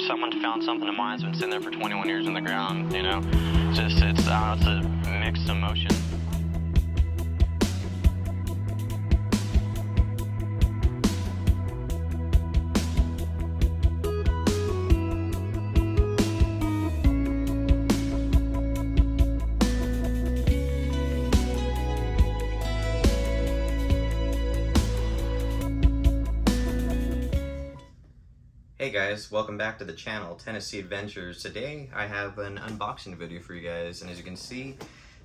someone found something of mine that's been sitting there for 21 years in the ground, you know. It's a mixed emotion. Hey guys, welcome back to the channel, Tennessee Adventures. Today I have an unboxing video for you guys, and as you can see,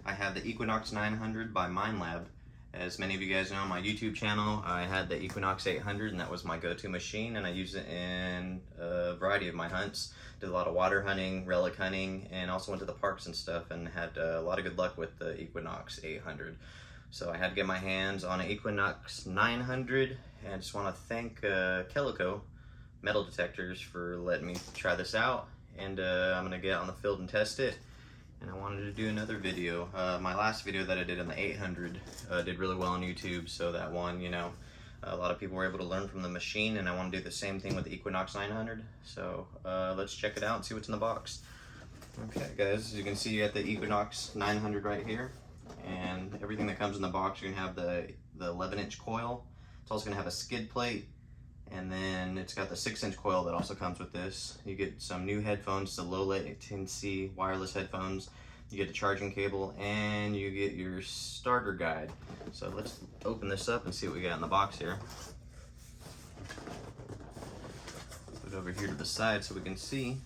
I have the Equinox 900 by Minelab. As many of you guys know on my YouTube channel, I had the Equinox 800 and that was my go-to machine, and I used it in a variety of my hunts. Did a lot of water hunting, relic hunting, and also went to the parks and stuff and had a lot of good luck with the Equinox 800. So I had to get my hands on an Equinox 900, and I just want to thank Calico metal detectors for letting me try this out, and I'm gonna get out on the field and test it. And I wanted to do another video. My last video that I did on the 800 did really well on YouTube, so that one, you know, a lot of people were able to learn from the machine, and I want to do the same thing with the Equinox 900. So let's check it out and see what's in the box. Okay guys, as you can see, you got the Equinox 900 right here, and everything that comes in the box, you're gonna have the 11-inch coil. It's also gonna have a skid plate, and then it's got the 6-inch coil that also comes with this. You get some new headphones, the low latency wireless headphones. You get the charging cable, and you get your starter guide. So let's open this up and see what we got in the box here. Put it over here to the side so we can see.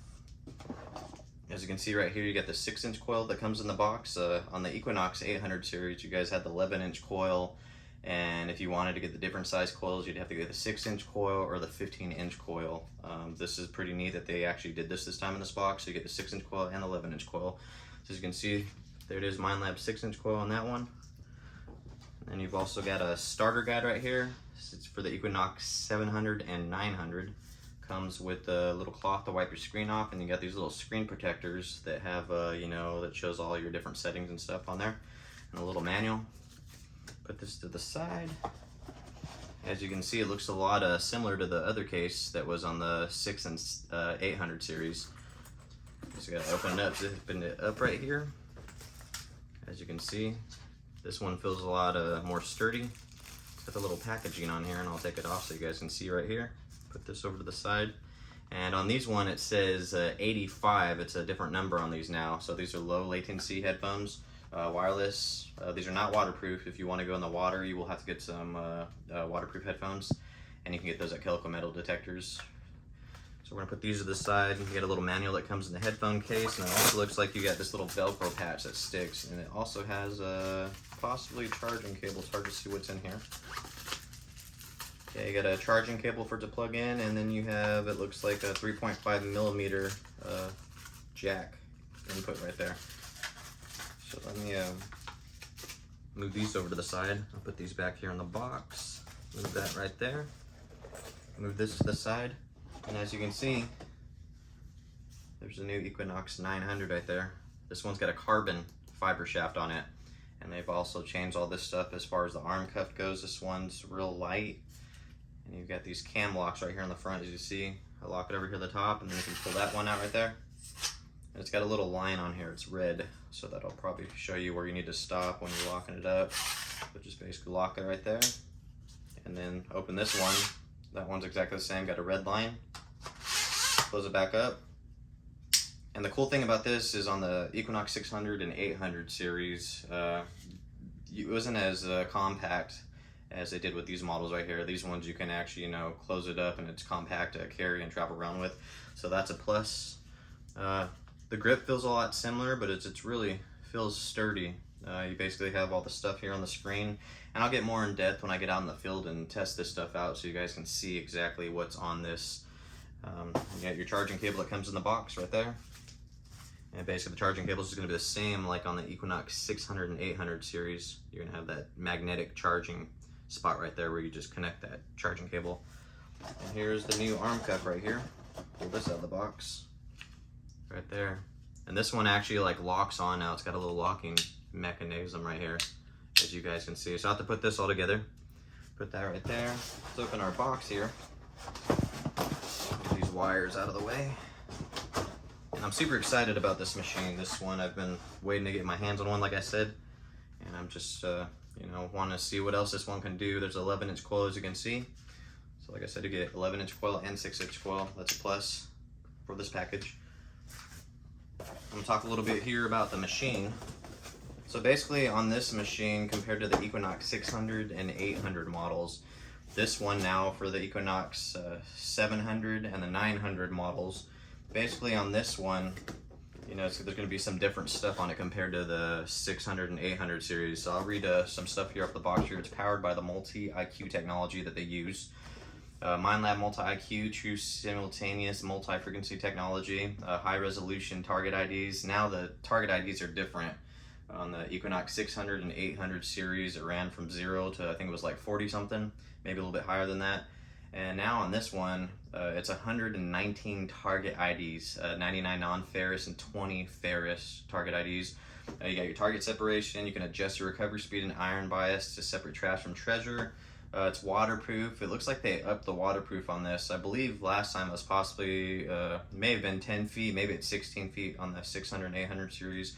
As you can see right here, you got the 6-inch coil that comes in the box. On the Equinox 800 series, you guys had the 11-inch coil. And if you wanted to get the different size coils, you'd have to get the 6-inch coil or the 15-inch coil. This is pretty neat that they actually did this time in this box. So you get the 6-inch coil and the 11-inch coil. So as you can see, there it is, Minelab 6-inch coil on that one. And you've also got a starter guide right here. It's for the Equinox 700 and 900. Comes with a little cloth to wipe your screen off, and you got these little screen protectors that have, you know, that shows all your different settings and stuff on there, and a little manual. Put this to the side. As you can see, it looks a lot similar to the other case that was on the 6 and 800 series. Just gotta open it up right here. As you can see, this one feels a lot more sturdy. It's got a little packaging on here, and I'll take it off so you guys can see right here. Put this over to the side. And on these one, it says 85. It's a different number on these now. So these are low latency headphones. Wireless. These are not waterproof. If you want to go in the water, you will have to get some waterproof headphones, and you can get those at Calico Metal Detectors. So we're gonna put these to the side. You get a little manual that comes in the headphone case, and it also looks like you got this little Velcro patch that sticks, and it also has possibly a charging cable. It's hard to see what's in here. Okay, you got a charging cable for it to plug in, and then you have, it looks like a 3.5 millimeter jack input right there. So let me move these over to the side. I'll put these back here in the box. Move that right there. Move this to the side. And as you can see, there's a new Equinox 900 right there. This one's got a carbon fiber shaft on it. And they've also changed all this stuff as far as the arm cuff goes. This one's real light. And you've got these cam locks right here in the front, as you see. I lock it over here at the top, and then you can pull that one out right there. And it's got a little line on here, it's red, so that'll probably show you where you need to stop when you're locking it up. But just basically lock it right there. And then open this one. That one's exactly the same, got a red line. Close it back up. And the cool thing about this is on the Equinox 600 and 800 series, it wasn't as compact as they did with these models right here. These ones you can actually, you know, close it up, and it's compact to carry and travel around with. So that's a plus. The grip feels a lot similar, but it's really feels sturdy. You basically have all the stuff here on the screen, and I'll get more in depth when I get out in the field and test this stuff out so you guys can see exactly what's on this. You got your charging cable that comes in the box right there. And basically the charging cable is just going to be the same like on the Equinox 600 and 800 series. You're going to have that magnetic charging spot right there where you just connect that charging cable. And here's the new arm cuff right here. Pull this out of the box. Right there. And this one actually like locks on now. It's got a little locking mechanism right here, as you guys can see. So I have to put this all together. Put that right there. Let's open our box here. Get these wires out of the way. And I'm super excited about this machine. This one, I've been waiting to get my hands on one, like I said. And I'm just, you know, want to see what else this one can do. There's an 11-inch coil, as you can see. So like I said, you get 11-inch coil and 6-inch coil. That's a plus for this package. I'm gonna talk a little bit here about the machine. So basically on this machine, compared to the Equinox 600 and 800 models, this one now for the Equinox 700 and the 900 models, basically on this one, you know, so there's going to be some different stuff on it compared to the 600 and 800 series. So I'll read some stuff here off the box here. It's powered by the multi-IQ technology that they use. Minelab multi-IQ, true simultaneous multi-frequency technology, high-resolution target IDs. Now the target IDs are different. On the Equinox 600 and 800 series, it ran from 0 to I think it was like 40 something, maybe a little bit higher than that. And now on this one, it's 119 target IDs, 99 non-ferrous and 20 ferrous target IDs. You got your target separation. You can adjust your recovery speed and iron bias to separate trash from treasure. It's waterproof. It looks like they upped the waterproof on this. I believe last time it was possibly, may have been 10 feet, maybe it's 16 feet on the 600 and 800 series.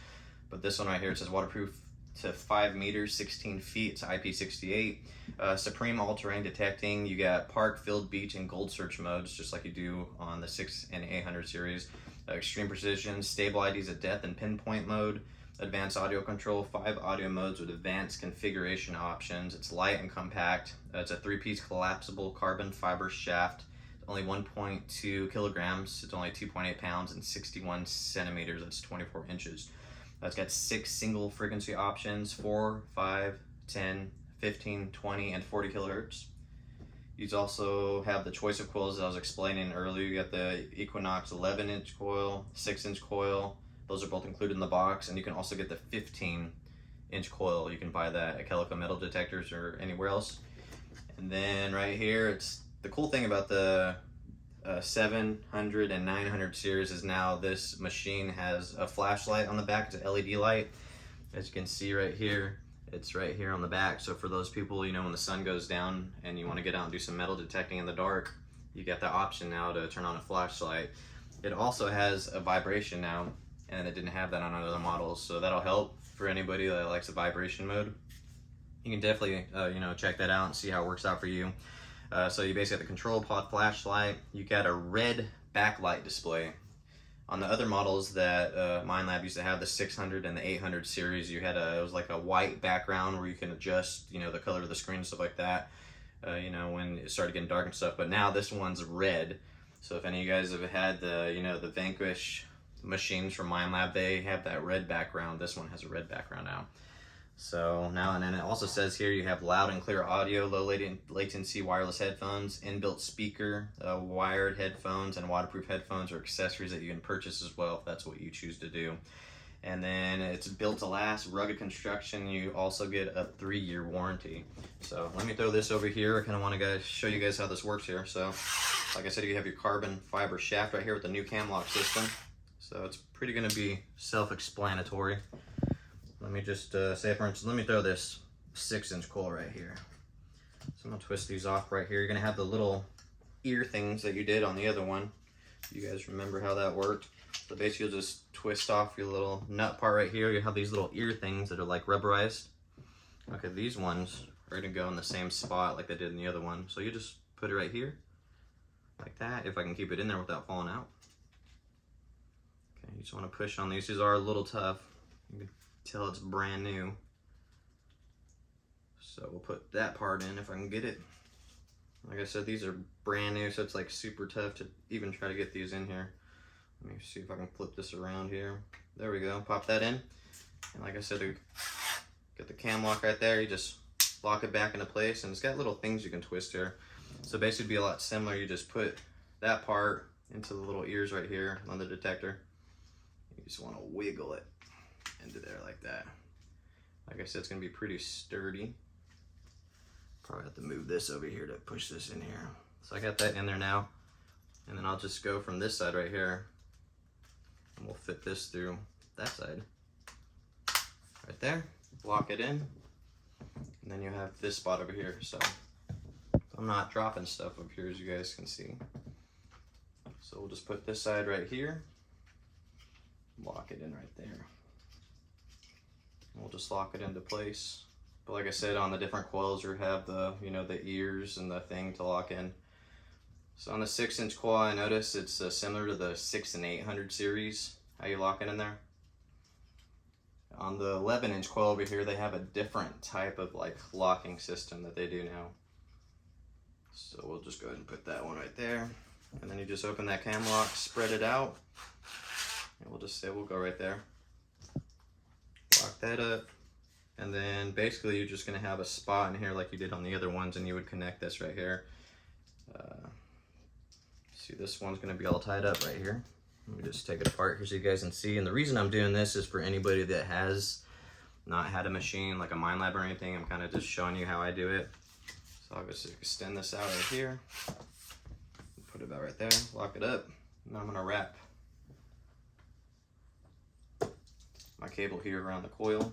But this one right here, it says waterproof to 5 meters, 16 feet. It's IP68. Supreme all-terrain detecting. You got park, field, beach, and gold search modes, just like you do on the 6 and 800 series. Extreme precision, stable IDs at depth and pinpoint mode. Advanced audio control, 5 audio modes with advanced configuration options. It's light and compact. It's a 3-piece collapsible carbon fiber shaft. Only 1.2 kilograms. It's only 2.8 pounds and 61 centimeters. That's 24 inches. It's got 6 single frequency options, 4, 5, 10, 15, 20, and 40 kilohertz. You also have the choice of coils that I was explaining earlier. You got the Equinox 11-inch coil, 6-inch coil. Those are both included in the box, and you can also get the 15-inch coil. You can buy that at Calico Metal Detectors or anywhere else. And then right here, it's the cool thing about the 700 and 900 series is now this machine has a flashlight on the back. It's an LED light. As you can see right here, it's right here on the back. So for those people, you know, when the sun goes down and you want to get out and do some metal detecting in the dark, you get the option now to turn on a flashlight. It also has a vibration now, and it didn't have that on other models, so that'll help for anybody that likes the vibration mode. You can definitely you know, check that out and see how it works out for you. So you basically have the control pod flashlight. You got a red backlight display. On the other models that Minelab used to have, the 600 and the 800 series, you had it was like a white background where you can adjust, you know, the color of the screen and stuff like that, you know, when it started getting dark and stuff. But now this one's red. So if any of you guys have had the, you know, the Vanquish machines from Minelab, they have that red background. This one has a red background now. So now, and then it also says here you have loud and clear audio, low latency wireless headphones, inbuilt speaker, wired headphones, and waterproof headphones or accessories that you can purchase as well if that's what you choose to do. And then it's built to last, rugged construction. You also get a 3-year warranty. So let me throw this over here. I kind of want to show you guys how this works here. So like I said, you have your carbon fiber shaft right here with the new cam lock system. So it's pretty going to be self-explanatory. Let me just say, for instance, let me throw this 6-inch coil right here. So I'm going to twist these off right here. You're going to have the little ear things that you did on the other one. You guys remember how that worked? So basically you'll just twist off your little nut part right here. You have these little ear things that are like rubberized. Okay, these ones are going to go in the same spot like they did in the other one. So you just put it right here, like that, if I can keep it in there without falling out. Okay, you just want to push on these. These are a little tough. You can tell it's brand new. So we'll put that part in if I can get it. Like I said, these are brand new, so it's like super tough to even try to get these in here. Let me see if I can flip this around here. There we go, pop that in. And like I said, to get the cam lock right there, you just lock it back into place, and it's got little things you can twist here. So basically it'd be a lot similar. You just put that part into the little ears right here on the detector. You just want to wiggle it into there like that. Like I said, it's gonna be pretty sturdy. Probably have to move this over here to push this in here. So I got that in there now. And then I'll just go from this side right here, and we'll fit this through that side. Right there, lock it in. And then you have this spot over here. So I'm not dropping stuff up here, as you guys can see. So we'll just put this side right here, lock it in right there. We'll just lock it into place. But like I said, on the different coils you have the, you know, the ears and the thing to lock in. So on the 6-inch coil, I notice it's similar to the 6 and 800 series, how you lock it in there. On the 11-inch coil over here, they have a different type of like locking system that they do now. So we'll just go ahead and put that one right there. And then you just open that cam lock, spread it out, and we'll just say we'll go right there. Lock that up. And then basically you're just gonna have a spot in here like you did on the other ones, and you would connect this right here. See, this one's gonna be all tied up right here. Let me just take it apart here so you guys can see. And the reason I'm doing this is for anybody that has not had a machine like a Minelab or anything. I'm kind of just showing you how I do it. So I'll just extend this out right here. Put it about right there, lock it up. Now I'm gonna wrap my cable here around the coil.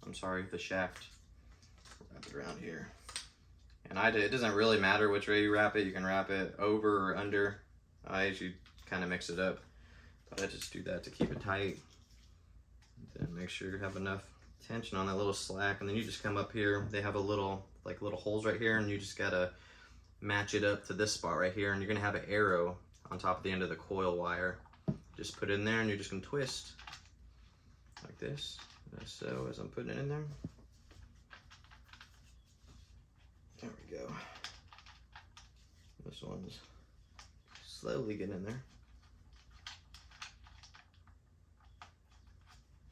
I'm sorry, the shaft. Wrap it around here. And it doesn't really matter which way you wrap it. You can wrap it over or under. I usually kind of mix it up, but I just do that to keep it tight. Then make sure you have enough tension on that little slack, and then you just come up here. They have a little holes right here, and you just gotta match it up to this spot right here, and you're gonna have an arrow on top of the end of the coil wire. Just put it in there, and you're just gonna twist like this. So as I'm putting it in there. There we go. This one's slowly getting in there.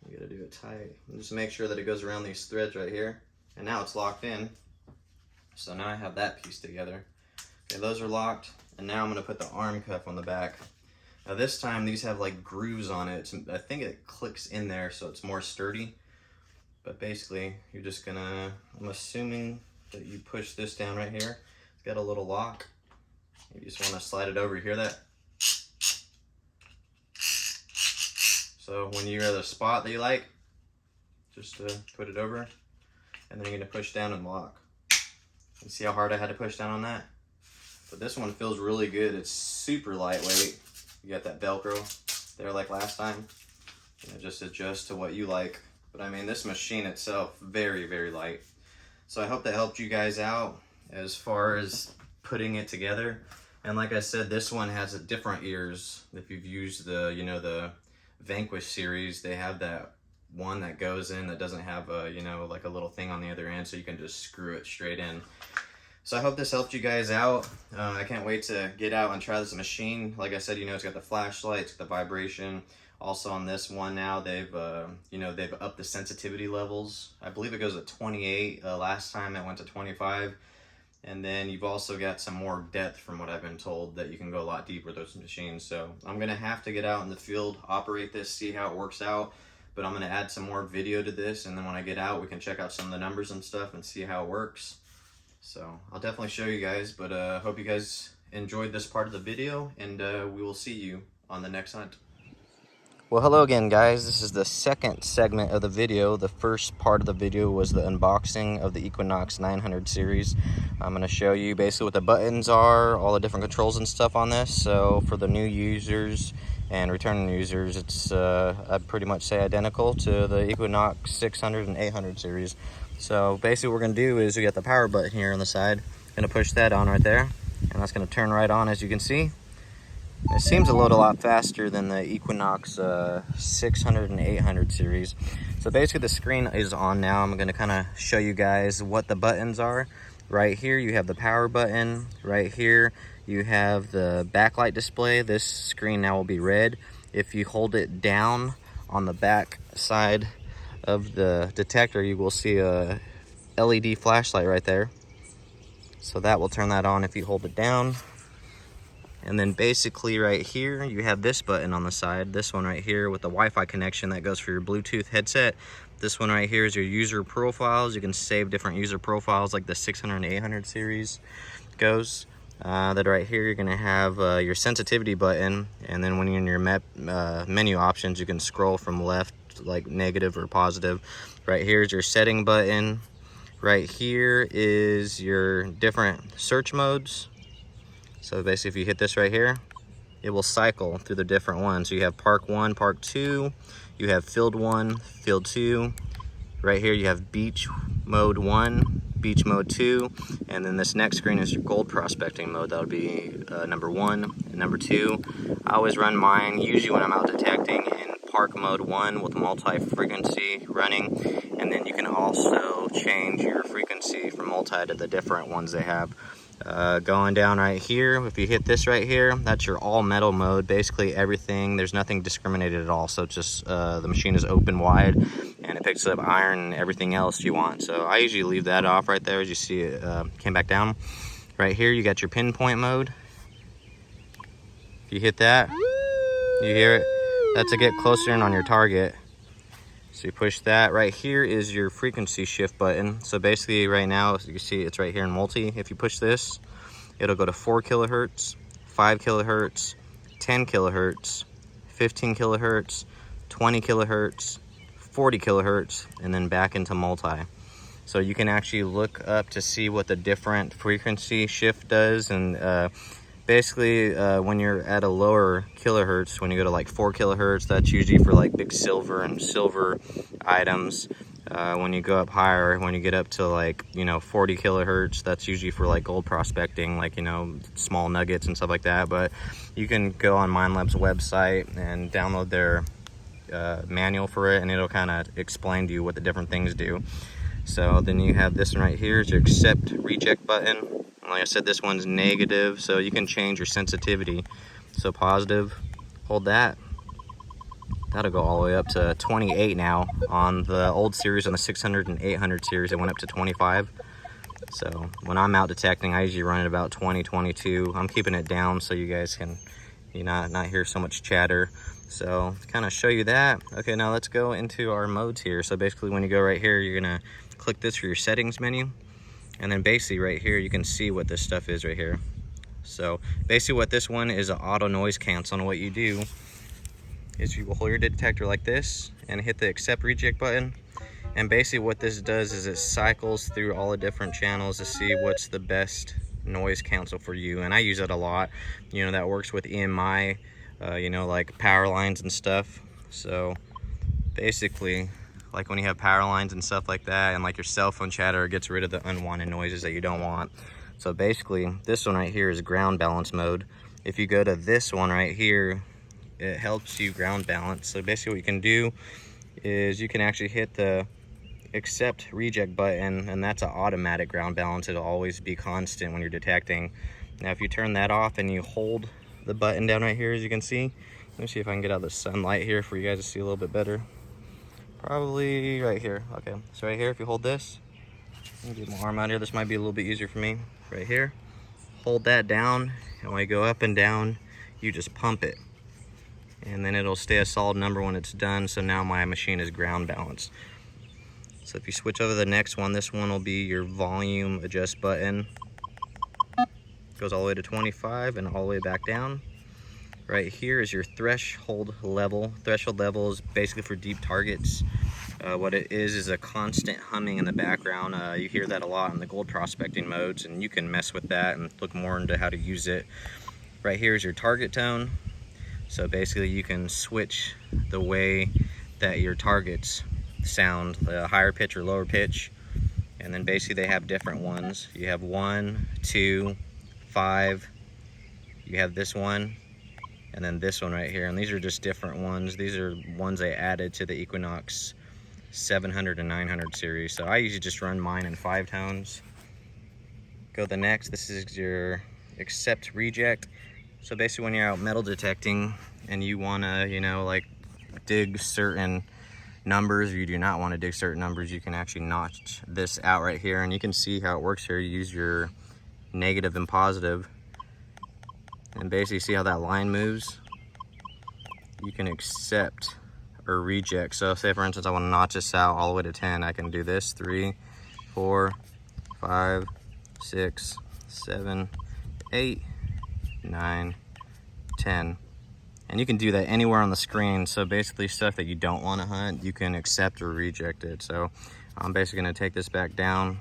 You gotta do it tight. And just make sure that it goes around these threads right here. And now it's locked in. So now I have that piece together. Okay, those are locked. And now I'm gonna put the arm cuff on the back. Now this time these have like grooves on it. I think it clicks in there so it's more sturdy. But basically you're just gonna, I'm assuming that you push this down right here. It's got a little lock. You just want to slide it over. You hear that? So when you're at a spot that you like, just put it over, and then you're gonna push down and lock. You see how hard I had to push down on that? But this one feels really good. It's super lightweight. You got that Velcro there like last time. You know, just adjust to what you like. But I mean, this machine itself, very, very light. So I hope that helped you guys out as far as putting it together. And like I said, this one has a different ears. If you've used the, you know, the Vanquish series, they have that one that goes in that doesn't have a, you know, like a little thing on the other end, so you can just screw it straight in. So I hope this helped you guys out. I can't wait to get out and try this machine. Like I said, you know, it's got the flashlight, it's got the vibration. Also on this one now, they've you know, they've upped the sensitivity levels. I believe it goes at 28. Last time it went to 25. And then you've also got some more depth from what I've been told, that you can go a lot deeper with those machines. So I'm gonna have to get out in the field, operate this, see how it works out. But I'm gonna add some more video to this, and then when I get out, we can check out some of the numbers and stuff and see how it works. So I'll definitely show you guys, but hope you guys enjoyed this part of the video, and we will see you on the next hunt. Well, hello again, guys. This is the second segment of the video. The first part of the video was the unboxing of the Equinox 900 series. I'm going to show you basically what the buttons are, all the different controls and stuff on this. So for the new users and returning users, it's I'd pretty much say identical to the Equinox 600 and 800 series. So basically what we're going to do is we got the power button here on the side. Going to push that on right there, and that's going to turn right on, as you can see. It seems to load a lot faster than the Equinox 600 and 800 series. So basically the screen is on now. I'm going to kind of show you guys what the buttons are. Right here you have the power button. Right here you have the backlight display. This screen now will be red. If you hold it down on the back side of the detector, you will see a LED flashlight right there. So that will turn that on if you hold it down. And then basically right here, you have this button on the side. This one right here with the Wi-Fi connection that goes for your Bluetooth headset. This one right here is your user profiles. You can save different user profiles like the 600 and 800 series goes. That right here, you're gonna have your sensitivity button. And then when you're in your menu options, you can scroll from left, like negative or positive. Right here is your setting button. Right here is your different search modes. So basically if you hit this right here, it will cycle through the different ones. So you have park 1, park 2, you have field 1, field 2. Right here you have beach mode 1, beach mode 2, and then this next screen is your gold prospecting mode. That'll be number 1 and number 2. I always run mine, usually when I'm out detecting, in park mode 1 with multi-frequency running, and then you can also change your frequency from multi to the different ones they have. Going down right here, if you hit this right here, that's your all metal mode. Basically everything, there's nothing discriminated at all, so it's just the machine is open wide and it picks up iron and everything else you want. So I usually leave that off right there. As you see, it came back down. Right here you got your pinpoint mode. If you hit that, you hear it, that's to get closer in on your target. So you push that. Right here is your frequency shift button. So basically right now, as you can see, it's right here in multi. If you push this, it'll go to 4 kilohertz, 5 kilohertz, 10 kilohertz, 15 kilohertz, 20 kilohertz, 40 kilohertz, and then back into multi. So you can actually look up to see what the different frequency shift does. And basically when you're at a lower kilohertz, when you go to like 4 kilohertz, that's usually for like big silver and silver items. When you go up higher, when you get up to like 40 kilohertz, that's usually for like gold prospecting, like small nuggets and stuff like that. But you can go on Minelab's website and download their manual for it, and it'll kind of explain to you what the different things do. So then you have this one right here, is your accept reject button. Like I said, this one's negative, so you can change your sensitivity. So positive, hold that. That'll go all the way up to 28 now. On the old series, on the 600 and 800 series, it went up to 25. So when I'm out detecting, I usually run at about 20, 22. I'm keeping it down so you guys can not hear so much chatter. So to kind of show you that, okay, now let's go into our modes here. So basically when you go right here, you're gonna click this for your settings menu. And then basically right here, you can see what this stuff is right here. So basically what this one is, an auto noise cancel. And what you do is you will hold your detector like this and hit the accept reject button. And basically what this does is it cycles through all the different channels to see what's the best noise cancel for you. And I use it a lot. That works with EMI, like power lines and stuff. So basically, like when you have power lines and stuff like that, and like your cell phone chatter, it gets rid of the unwanted noises that you don't want. So basically this one right here is ground balance mode. If you go to this one right here, it helps you ground balance. So basically what you can do is you can actually hit the accept reject button, and that's an automatic ground balance. It'll always be constant when you're detecting. Now if you turn that off and you hold the button down right here, as you can see, let me see if I can get out the sunlight here for you guys to see a little bit better. Probably right here. Okay, so right here, if you hold this, let me get my arm out here, this might be a little bit easier for me. Right here, hold that down, and when you go up and down, you just pump it, and then it'll stay a solid number when it's done. So now my machine is ground balanced. So if you switch over to the next one, this one will be your volume adjust button. Goes all the way to 25 and all the way back down. Right here is your threshold level. Threshold level is basically for deep targets. What it is a constant humming in the background. You hear that a lot in the gold prospecting modes, and you can mess with that and look more into how to use it. Right here is your target tone. So basically you can switch the way that your targets sound, the higher pitch or lower pitch. And then basically they have different ones. You have 1, 2, 5. You have this one, and then this one right here, and these are just different ones. These are ones I added to the Equinox 700 and 900 series. So I usually just run mine in 5 tones. Go to the next. This is your accept reject. So basically when you're out metal detecting and you want to like dig certain numbers, or you do not want to dig certain numbers, you can actually notch this out right here, and you can see how it works here. You use your negative and positive, and basically see how that line moves. You can accept or reject. So say for instance I want to notch this out all the way to 10, I can do this: 3, 4, 5, 6, 7, 8, 9, 10. And you can do that anywhere on the screen. So basically stuff that you don't want to hunt, you can accept or reject it. So I'm basically going to take this back down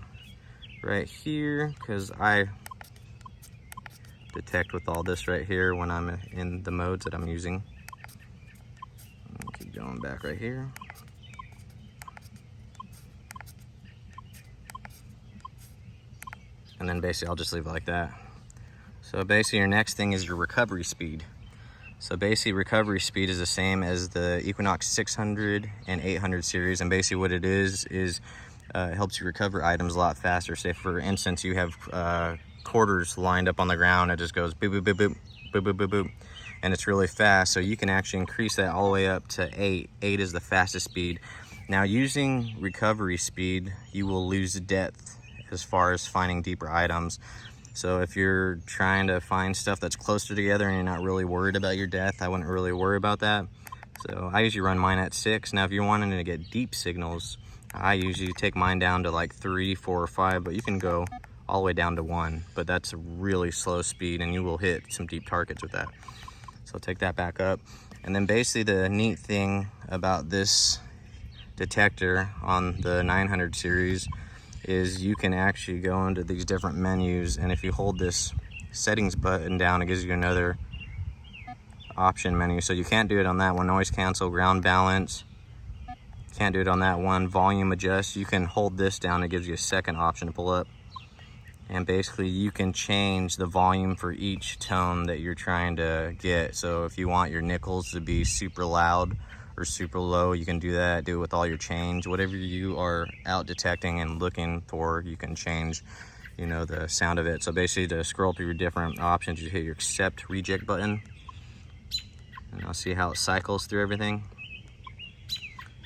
right here, because I detect with all this right here when I'm in the modes that I'm using. Keep going back right here. And then basically I'll just leave it like that. So basically your next thing is your recovery speed. So basically recovery speed is the same as the Equinox 600 and 800 series, and basically what it is it helps you recover items a lot faster. Say for instance you have quarters lined up on the ground, it just goes boop boop boop boop boop boop boop boop, and it's really fast. So you can actually increase that all the way up to 8. 8 is the fastest speed. Now using recovery speed, you will lose depth as far as finding deeper items. So if you're trying to find stuff that's closer together and you're not really worried about your depth, I wouldn't really worry about that. So I usually run mine at 6. Now if you're wanting to get deep signals, I usually take mine down to like 3, 4, or 5, but you can go all the way down to 1. But that's a really slow speed and you will hit some deep targets with that. So take that back up. And then basically the neat thing about this detector on the 900 series is you can actually go into these different menus, and if you hold this settings button down, it gives you another option menu. So you can't do it on that one, noise cancel, ground balance. Can't do it on that one, volume adjust. You can hold this down, it gives you a second option to pull up. And basically you can change the volume for each tone that you're trying to get. So if you want your nickels to be super loud or super low, you can do that. Do it with all your change. Whatever you are out detecting and looking for, you can change, you know, the sound of it. So basically to scroll through your different options, you hit your accept reject button, and I'll see how it cycles through everything.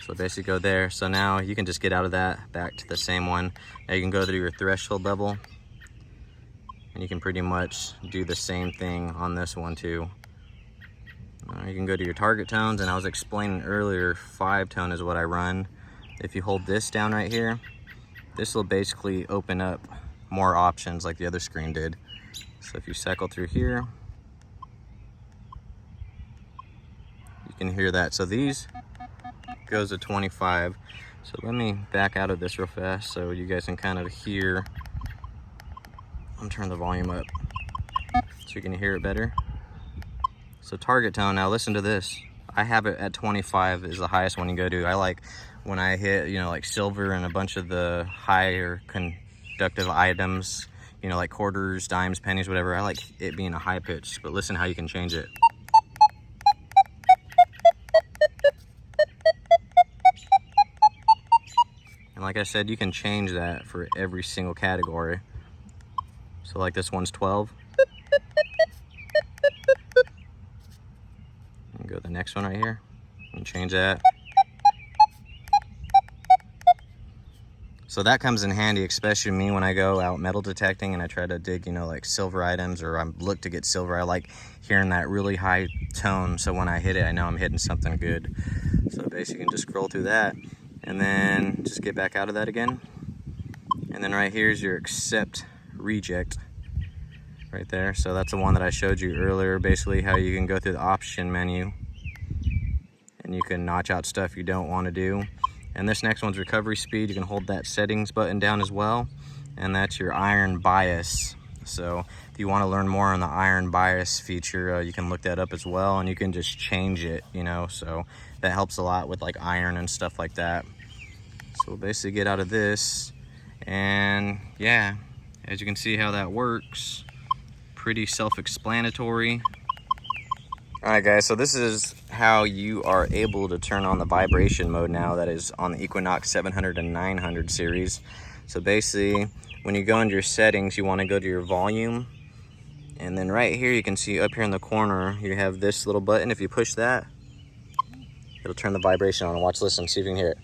So basically go there. So now you can just get out of that, back to the same one. Now you can go through your threshold level, and you can pretty much do the same thing on this one too. You can go to your target tones, and I was explaining earlier, 5 tone is what I run. If you hold this down right here, this will basically open up more options like the other screen did. So if you cycle through here, you can hear that. So these goes to 25. So let me back out of this real fast so you guys can kind of hear. I'm turning the volume up so you can hear it better. So target tone, now listen to this. I have it at 25 is the highest one you go to. I like when I hit, you know, like silver and a bunch of the higher conductive items, you know, like quarters, dimes, pennies, whatever. I like it being a high pitch, but listen how you can change it. And like I said, you can change that for every single category. So like this one's 12. Go to the next one right here and change that. So that comes in handy, especially me when I go out metal detecting and I try to dig, you know, like silver items, or I look to get silver. I like hearing that really high tone, so when I hit it, I know I'm hitting something good. So basically you can just scroll through that and then just get back out of that again. And then right here is your accept reject right there. So that's the one that I showed you earlier, basically how you can go through the option menu and you can notch out stuff you don't want to do. And this next one's recovery speed. You can hold that settings button down as well, and that's your iron bias. So if you want to learn more on the iron bias feature, you can look that up as well, and you can just change it, you know, so that helps a lot with like iron and stuff like that. So we'll basically get out of this, and yeah, as you can see how that works, pretty self-explanatory. All right guys, so this is how you are able to turn on the vibration mode now that is on the Equinox 700 and 900 series. So basically, when you go into your settings, you want to go to your volume, and then right here you can see up here in the corner you have this little button. If you push that, it'll turn the vibration on. Watch, listen, see if you can hear it.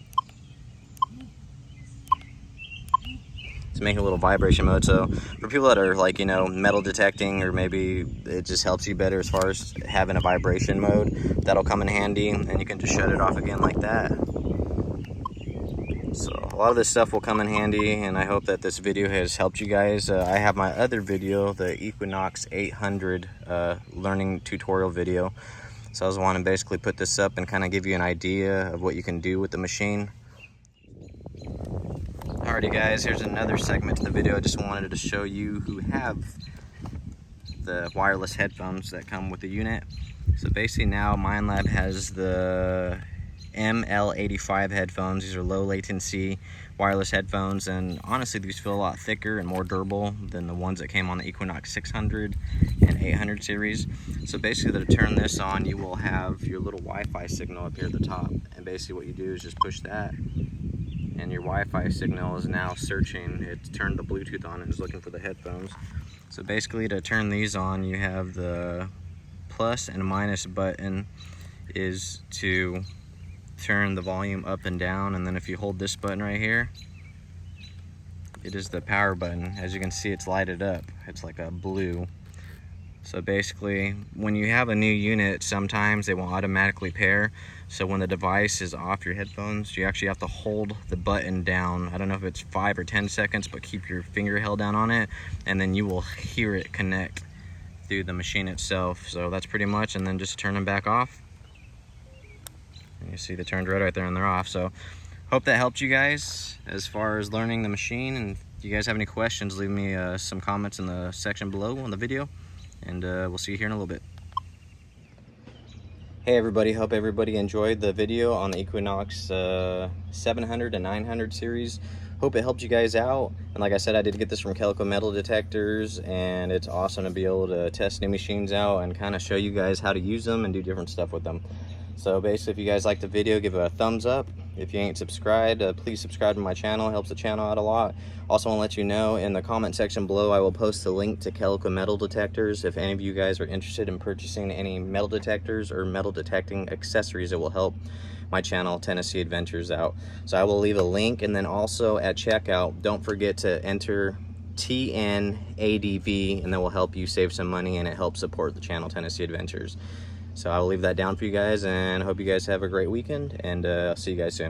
To make a little vibration mode. So for people that are like, you know, metal detecting, or maybe it just helps you better as far as having a vibration mode, that'll come in handy, and you can just shut it off again like that. So a lot of this stuff will come in handy, and I hope that this video has helped you guys. I have my other video, the Equinox 800 learning tutorial video. So I was wanting to basically put this up and kind of give you an idea of what you can do with the machine. Alrighty guys, here's another segment to the video. I just wanted to show you who have the wireless headphones that come with the unit. So basically now Minelab has the ML85 headphones. These are low latency wireless headphones, and honestly these feel a lot thicker and more durable than the ones that came on the Equinox 600 and 800 series. So basically to turn this on, you will have your little Wi-Fi signal up here at the top, and basically what you do is just push that and your Wi-Fi signal is now searching. It's turned the Bluetooth on and is looking for the headphones. So basically to turn these on, you have the plus and minus button is to turn the volume up and down, and then if you hold this button right here, it is the power button. As you can see, it's lighted up. It's like a blue. So basically when you have a new unit, sometimes they won't automatically pair. So when the device is off your headphones, you actually have to hold the button down. I don't know if it's 5 or 10 seconds, but keep your finger held down on it, and then you will hear it connect through the machine itself. So that's pretty much, and then just turn them back off. And you see they turned red right there and they're off. So hope that helped you guys as far as learning the machine. And if you guys have any questions, leave me some comments in the section below on the video, and we'll see you here in a little bit. Hey everybody, hope everybody enjoyed the video on the Equinox 700 and 900 series. Hope it helped you guys out. And like I said, I did get this from Calico Metal Detectors, and it's awesome to be able to test new machines out and kind of show you guys how to use them and do different stuff with them. So basically, if you guys liked the video, give it a thumbs up. If you ain't subscribed, please subscribe to my channel. It helps the channel out a lot. Also want to let you know, in the comment section below, I will post a link to Calico Metal Detectors. If any of you guys are interested in purchasing any metal detectors or metal detecting accessories that will help my channel, Tennessee Adventures, out. So I will leave a link, and then also at checkout, don't forget to enter TNADV, and that will help you save some money, and it helps support the channel, Tennessee Adventures. So I will leave that down for you guys, and I hope you guys have a great weekend, and I'll see you guys soon.